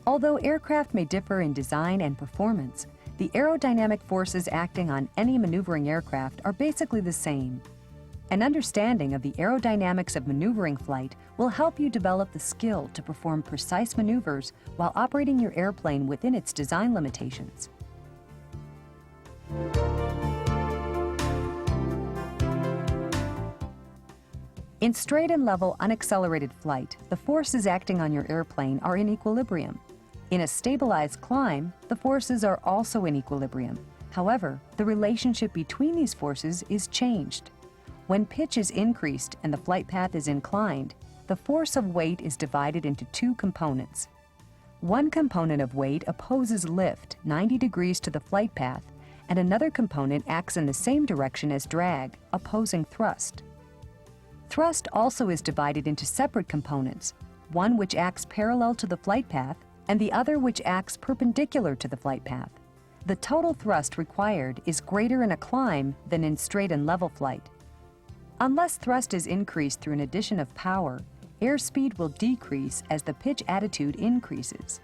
Although aircraft may differ in design and performance, the aerodynamic forces acting on any maneuvering aircraft are basically the same. An understanding of the aerodynamics of maneuvering flight will help you develop the skill to perform precise maneuvers while operating your airplane within its design limitations. In straight and level unaccelerated flight, the forces acting on your airplane are in equilibrium. In a stabilized climb, the forces are also in equilibrium. However, the relationship between these forces is changed. When pitch is increased and the flight path is inclined, the force of weight is divided into two components. One component of weight opposes lift 90 degrees to the flight path, and another component acts in the same direction as drag, opposing thrust. Thrust also is divided into separate components, one which acts parallel to the flight path and the other which acts perpendicular to the flight path. The total thrust required is greater in a climb than in straight and level flight. Unless thrust is increased through an addition of power, airspeed will decrease as the pitch attitude increases.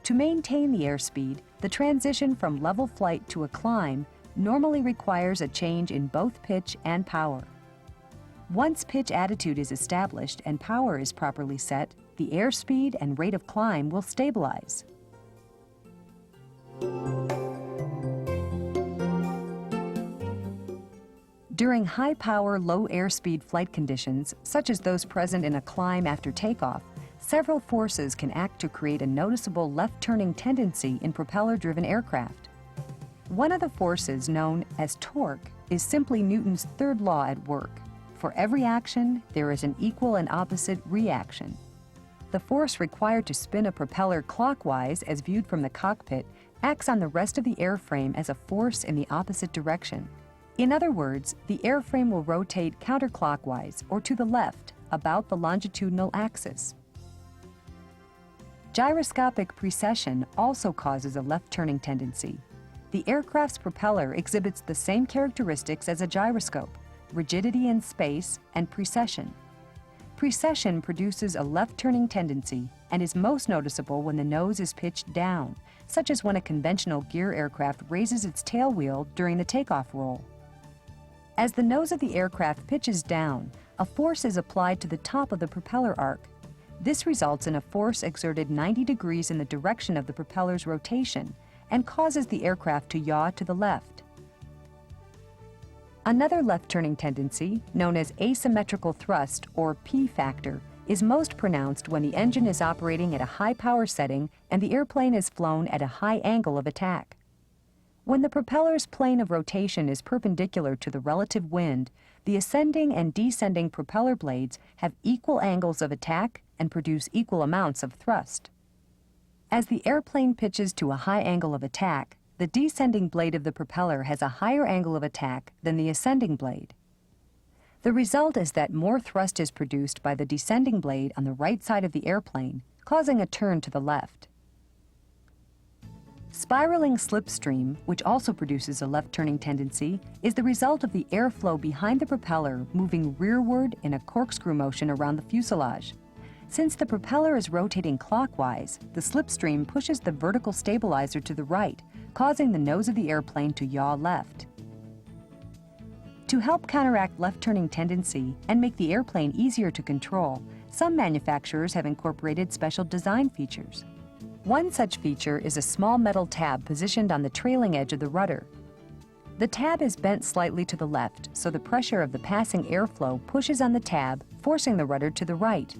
To maintain the airspeed, the transition from level flight to a climb normally requires a change in both pitch and power. Once pitch attitude is established and power is properly set, the airspeed and rate of climb will stabilize. During high-power, low airspeed flight conditions, such as those present in a climb after takeoff, several forces can act to create a noticeable left-turning tendency in propeller-driven aircraft. One of the forces, known as torque, is simply Newton's third law at work. For every action, there is an equal and opposite reaction. The force required to spin a propeller clockwise, as viewed from the cockpit, acts on the rest of the airframe as a force in the opposite direction. In other words, the airframe will rotate counterclockwise or to the left about the longitudinal axis. Gyroscopic precession also causes a left-turning tendency. The aircraft's propeller exhibits the same characteristics as a gyroscope: rigidity in space and precession. Precession produces a left-turning tendency and is most noticeable when the nose is pitched down, such as when a conventional gear aircraft raises its tail wheel during the takeoff roll. As the nose of the aircraft pitches down, a force is applied to the top of the propeller arc. This results in a force exerted 90 degrees in the direction of the propeller's rotation and causes the aircraft to yaw to the left. Another left-turning tendency, known as asymmetrical thrust, or P factor, is most pronounced when the engine is operating at a high power setting and the airplane is flown at a high angle of attack. When the propeller's plane of rotation is perpendicular to the relative wind, the ascending and descending propeller blades have equal angles of attack and produce equal amounts of thrust. As the airplane pitches to a high angle of attack, the descending blade of the propeller has a higher angle of attack than the ascending blade. The result is that more thrust is produced by the descending blade on the right side of the airplane, causing a turn to the left. Spiraling slipstream, which also produces a left-turning tendency, is the result of the airflow behind the propeller moving rearward in a corkscrew motion around the fuselage. Since the propeller is rotating clockwise, the slipstream pushes the vertical stabilizer to the right, causing the nose of the airplane to yaw left. To help counteract left-turning tendency and make the airplane easier to control, some manufacturers have incorporated special design features. One such feature is a small metal tab positioned on the trailing edge of the rudder. The tab is bent slightly to the left, so the pressure of the passing airflow pushes on the tab, forcing the rudder to the right.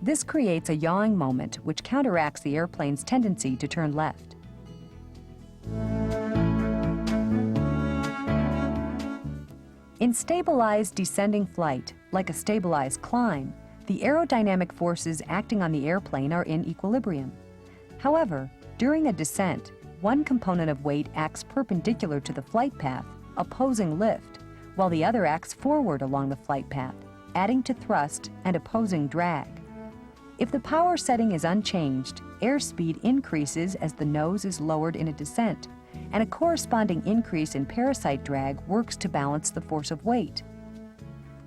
This creates a yawing moment which counteracts the airplane's tendency to turn left. In stabilized descending flight, like a stabilized climb, the aerodynamic forces acting on the airplane are in equilibrium. However, during a descent, one component of weight acts perpendicular to the flight path, opposing lift, while the other acts forward along the flight path, adding to thrust and opposing drag. If the power setting is unchanged, airspeed increases as the nose is lowered in a descent, and a corresponding increase in parasite drag works to balance the force of weight.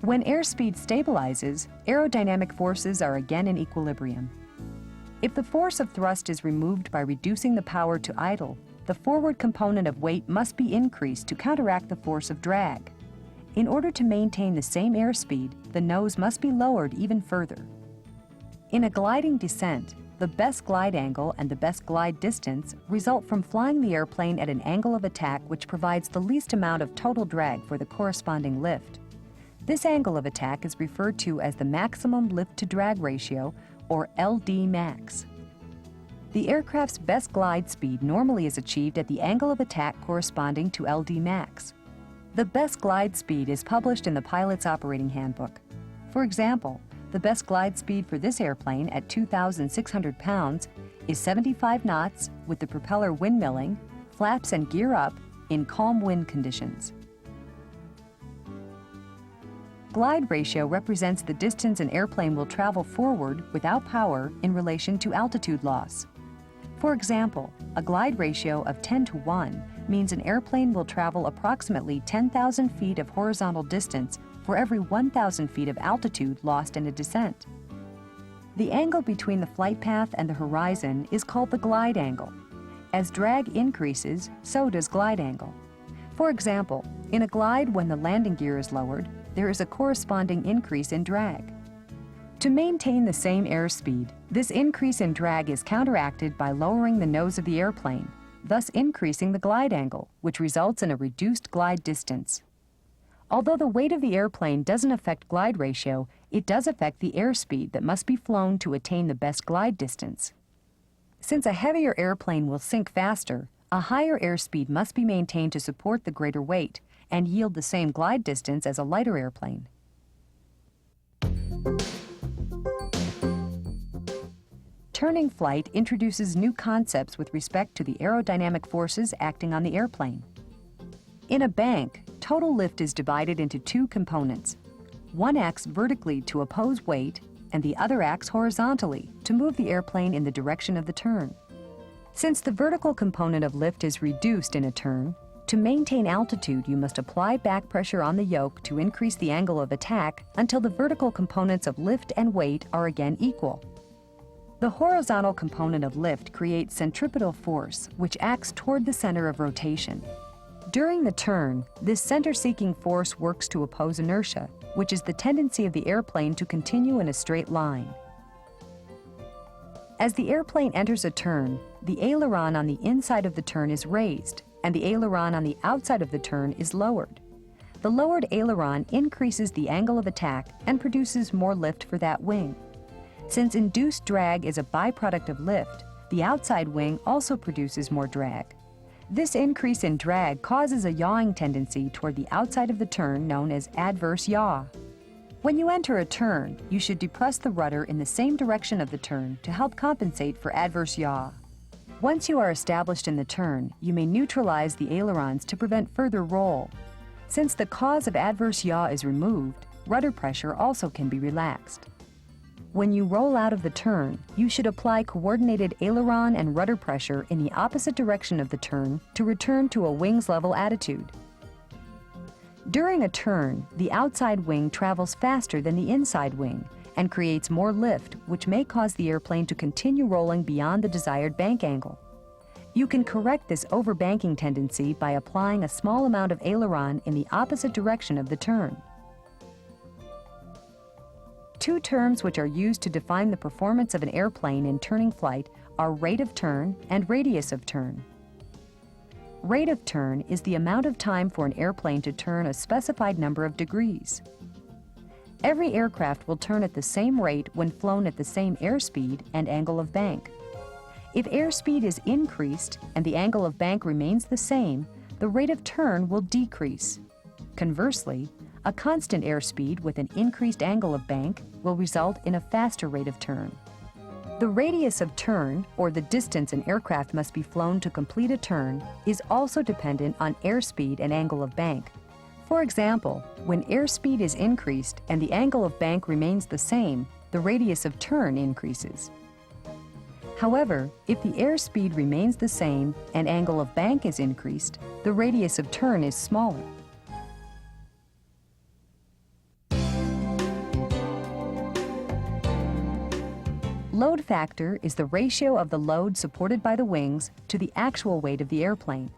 When airspeed stabilizes, aerodynamic forces are again in equilibrium. If the force of thrust is removed by reducing the power to idle, the forward component of weight must be increased to counteract the force of drag. In order to maintain the same airspeed, the nose must be lowered even further. In a gliding descent, the best glide angle and the best glide distance result from flying the airplane at an angle of attack which provides the least amount of total drag for the corresponding lift. This angle of attack is referred to as the maximum lift-to-drag ratio, or LD max. The aircraft's best glide speed normally is achieved at the angle of attack corresponding to LD max. The best glide speed is published in the pilot's operating handbook. For example, the best glide speed for this airplane at 2,600 pounds is 75 knots with the propeller windmilling, flaps and gear up in calm wind conditions. Glide ratio represents the distance an airplane will travel forward without power in relation to altitude loss. For example, a glide ratio of 10:1 means an airplane will travel approximately 10,000 feet of horizontal distance for every 1,000 feet of altitude lost in a descent. The angle between the flight path and the horizon is called the glide angle. As drag increases, so does glide angle. For example, in a glide when the landing gear is lowered, there is a corresponding increase in drag. To maintain the same airspeed, this increase in drag is counteracted by lowering the nose of the airplane, thus increasing the glide angle, which results in a reduced glide distance. Although the weight of the airplane doesn't affect glide ratio, it does affect the airspeed that must be flown to attain the best glide distance. Since a heavier airplane will sink faster, a higher airspeed must be maintained to support the greater weight and yield the same glide distance as a lighter airplane. Turning flight introduces new concepts with respect to the aerodynamic forces acting on the airplane. In a bank, total lift is divided into two components. One acts vertically to oppose weight, and the other acts horizontally to move the airplane in the direction of the turn. Since the vertical component of lift is reduced in a turn, to maintain altitude, you must apply back pressure on the yoke to increase the angle of attack until the vertical components of lift and weight are again equal. The horizontal component of lift creates centripetal force, which acts toward the center of rotation. During the turn, this center-seeking force works to oppose inertia, which is the tendency of the airplane to continue in a straight line. As the airplane enters a turn, the aileron on the inside of the turn is raised, and the aileron on the outside of the turn is lowered. The lowered aileron increases the angle of attack and produces more lift for that wing. Since induced drag is a byproduct of lift, the outside wing also produces more drag. This increase in drag causes a yawing tendency toward the outside of the turn known as adverse yaw. When you enter a turn, you should depress the rudder in the same direction of the turn to help compensate for adverse yaw. Once you are established in the turn, you may neutralize the ailerons to prevent further roll. Since the cause of adverse yaw is removed, rudder pressure also can be relaxed. When you roll out of the turn, you should apply coordinated aileron and rudder pressure in the opposite direction of the turn to return to a wings level attitude. During a turn, the outside wing travels faster than the inside wing and creates more lift, which may cause the airplane to continue rolling beyond the desired bank angle. You can correct this overbanking tendency by applying a small amount of aileron in the opposite direction of the turn. Two terms which are used to define the performance of an airplane in turning flight are rate of turn and radius of turn. Rate of turn is the amount of time for an airplane to turn a specified number of degrees. Every aircraft will turn at the same rate when flown at the same airspeed and angle of bank. If airspeed is increased and the angle of bank remains the same, the rate of turn will decrease. Conversely, a constant airspeed with an increased angle of bank will result in a faster rate of turn. The radius of turn, or the distance an aircraft must be flown to complete a turn, is also dependent on airspeed and angle of bank. For example, when airspeed is increased and the angle of bank remains the same, the radius of turn increases. However, if the airspeed remains the same and angle of bank is increased, the radius of turn is smaller. Load factor is the ratio of the load supported by the wings to the actual weight of the airplane.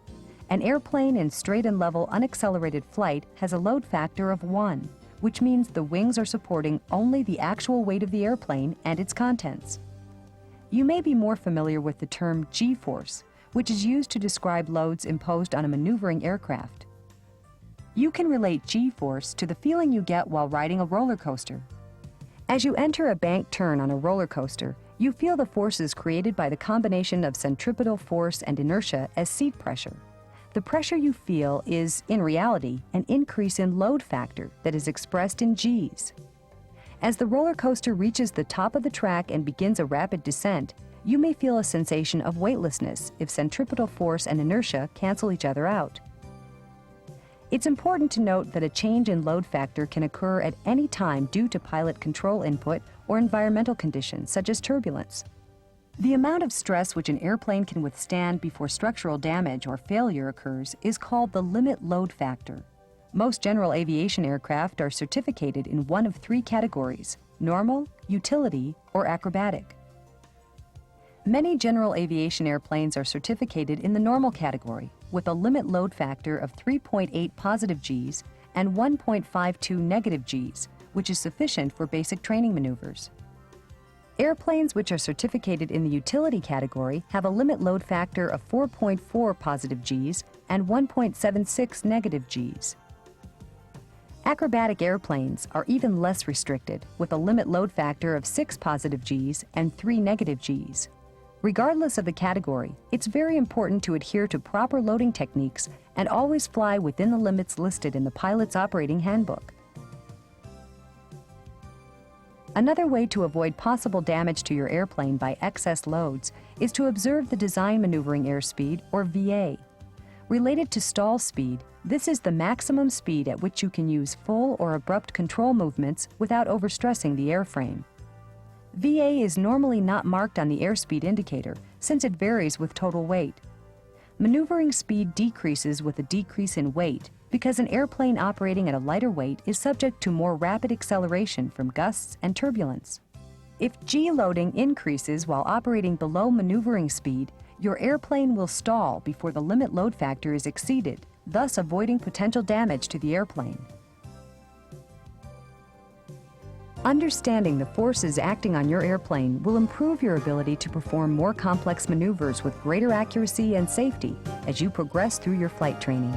An airplane in straight and level unaccelerated flight has a load factor of 1, which means the wings are supporting only the actual weight of the airplane and its contents. You may be more familiar with the term G-force, which is used to describe loads imposed on a maneuvering aircraft. You can relate G-force to the feeling you get while riding a roller coaster. As you enter a banked turn on a roller coaster, you feel the forces created by the combination of centripetal force and inertia as seat pressure. The pressure you feel is, in reality, an increase in load factor that is expressed in Gs. As the roller coaster reaches the top of the track and begins a rapid descent, you may feel a sensation of weightlessness if centripetal force and inertia cancel each other out. It's important to note that a change in load factor can occur at any time due to pilot control input or environmental conditions such as turbulence. The amount of stress which an airplane can withstand before structural damage or failure occurs is called the limit load factor. Most general aviation aircraft are certificated in one of 3 categories: normal, utility, or acrobatic. Many general aviation airplanes are certificated in the normal category, with a limit load factor of 3.8 positive Gs and 1.52 negative Gs, which is sufficient for basic training maneuvers. Airplanes which are certificated in the utility category have a limit load factor of 4.4 positive Gs and 1.76 negative Gs. Acrobatic airplanes are even less restricted, with a limit load factor of 6 positive Gs and 3 negative Gs. Regardless of the category, it's very important to adhere to proper loading techniques and always fly within the limits listed in the pilot's operating handbook. Another way to avoid possible damage to your airplane by excess loads is to observe the design maneuvering airspeed, or VA. Related to stall speed, this is the maximum speed at which you can use full or abrupt control movements without overstressing the airframe. VA is normally not marked on the airspeed indicator since it varies with total weight. Maneuvering speed decreases with a decrease in weight because an airplane operating at a lighter weight is subject to more rapid acceleration from gusts and turbulence. If G loading increases while operating below maneuvering speed, your airplane will stall before the limit load factor is exceeded, thus avoiding potential damage to the airplane. Understanding the forces acting on your airplane will improve your ability to perform more complex maneuvers with greater accuracy and safety as you progress through your flight training.